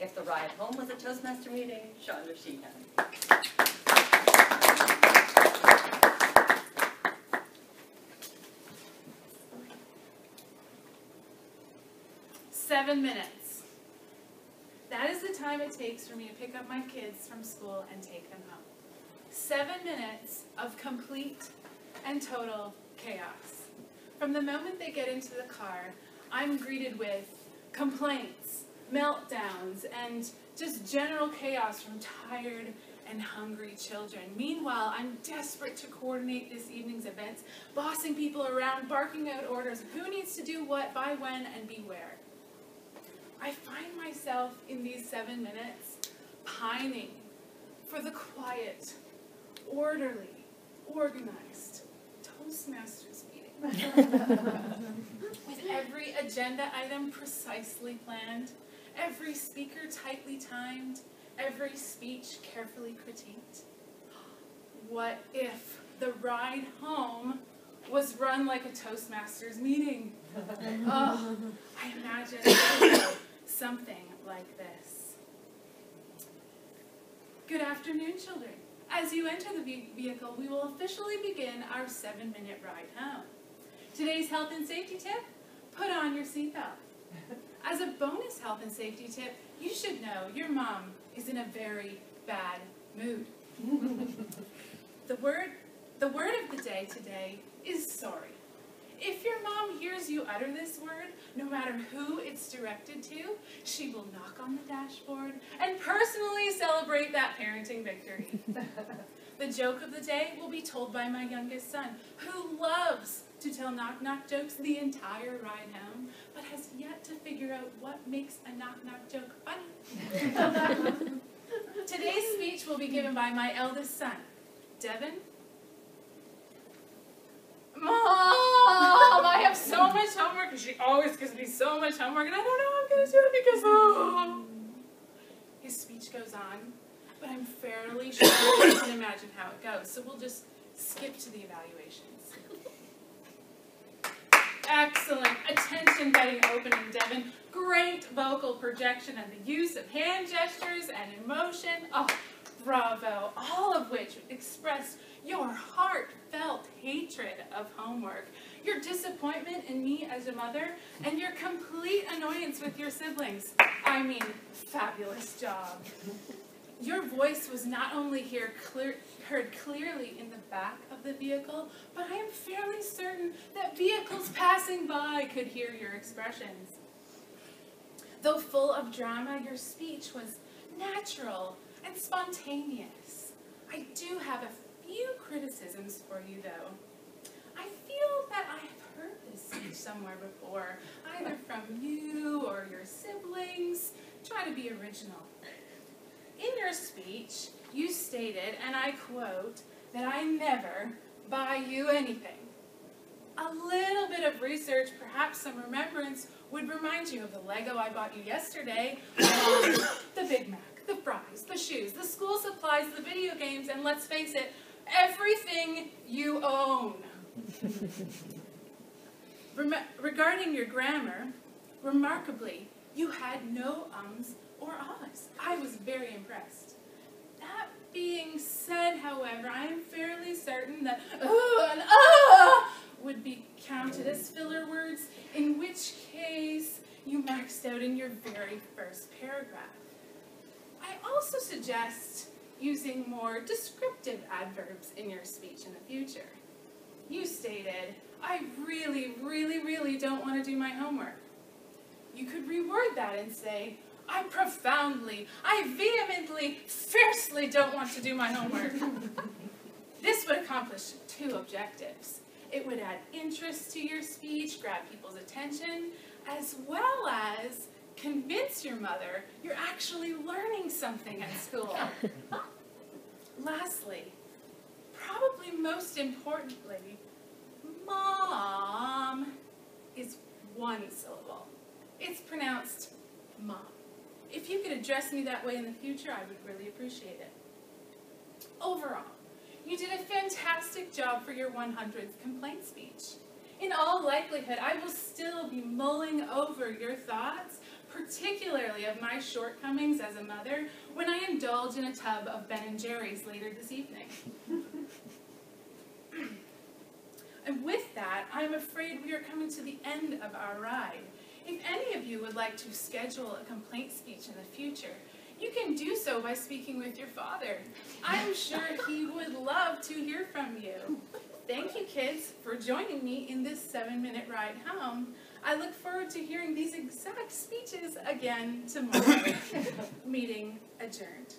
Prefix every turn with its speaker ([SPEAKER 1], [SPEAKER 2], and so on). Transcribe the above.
[SPEAKER 1] If the ride home was a Toastmaster meeting, Shawndra Sheahan.
[SPEAKER 2] 7 minutes. That is the time it takes for me to pick up my kids from school and take them home. 7 minutes of complete and total chaos. From the moment they get into the car, I'm greeted with complaints, meltdowns, and just general chaos from tired and hungry children. Meanwhile, I'm desperate to coordinate this evening's events, bossing people around, barking out orders of who needs to do what, by when, and be where. I find myself in these 7 minutes pining for the quiet, orderly, organized Toastmasters meeting. With every agenda item precisely planned, every speaker tightly timed, every speech carefully critiqued. What if the ride home was run like a Toastmasters meeting? Oh, I imagine something like this. Good afternoon, children. As you enter the vehicle, we will officially begin our 7-minute ride home. Today's health and safety tip, put on your seatbelt. As a bonus health and safety tip, you should know your mom is in a very bad mood. The word of the day today is sorry. If your mom hears you utter this word, no matter who it's directed to, she will knock on the dashboard and personally celebrate that parenting victory. The joke of the day will be told by my youngest son, who loves to tell knock-knock jokes the entire ride home, but has yet to figure out what makes a knock-knock joke funny. Today's speech will be given by my eldest son, Devin. Mom, I have so much homework, and she always gives me so much homework, and I don't know how I'm going to do it because, oh. His speech goes on, but I'm fairly sure you can imagine how it goes, so we'll just skip to the evaluations. Excellent. Attention-getting opening, Devin. Great vocal projection and the use of hand gestures and emotion. Oh, bravo. All of which expressed your heartfelt hatred of homework, your disappointment in me as a mother, and your complete annoyance with your siblings. I mean, fabulous job. Your voice was not only heard clearly in the back of the vehicle, but I am fairly certain that vehicles passing by could hear your expressions. Though full of drama, your speech was natural and spontaneous. I do have a few criticisms for you, though. I feel that I have heard this speech somewhere before, either from you or your siblings. Try to be original. In your speech, you stated, and I quote, that I never buy you anything. A little bit of research, perhaps some remembrance, would remind you of the Lego I bought you yesterday, the Big Mac, the fries, the shoes, the school supplies, the video games, and let's face it, everything you own. Regarding your grammar, remarkably, you had no ums or ahs. I was very impressed. That being said, however, I am fairly certain that and would be counted as filler words, in which case you maxed out in your very first paragraph. I also suggest using more descriptive adverbs in your speech in the future. You stated, I really, really, really don't want to do my homework. You could reword that and say, I profoundly, I vehemently, fiercely don't want to do my homework. This would accomplish two objectives. It would add interest to your speech, grab people's attention, as well as convince your mother you're actually learning something at school. Lastly, probably most importantly, mom is one syllable. It's pronounced mom. If you could address me that way in the future, I would really appreciate it. Overall, you did a fantastic job for your 100th complaint speech. In all likelihood, I will still be mulling over your thoughts, particularly of my shortcomings as a mother when I indulge in a tub of Ben & Jerry's later this evening. And with that, I'm afraid we are coming to the end of our ride. If any of you would like to schedule a complaint speech in the future, you can do so by speaking with your father. I'm sure he would love to hear from you. Thank you, kids, for joining me in this 7-minute ride home. I look forward to hearing these exact speeches again tomorrow. Meeting adjourned.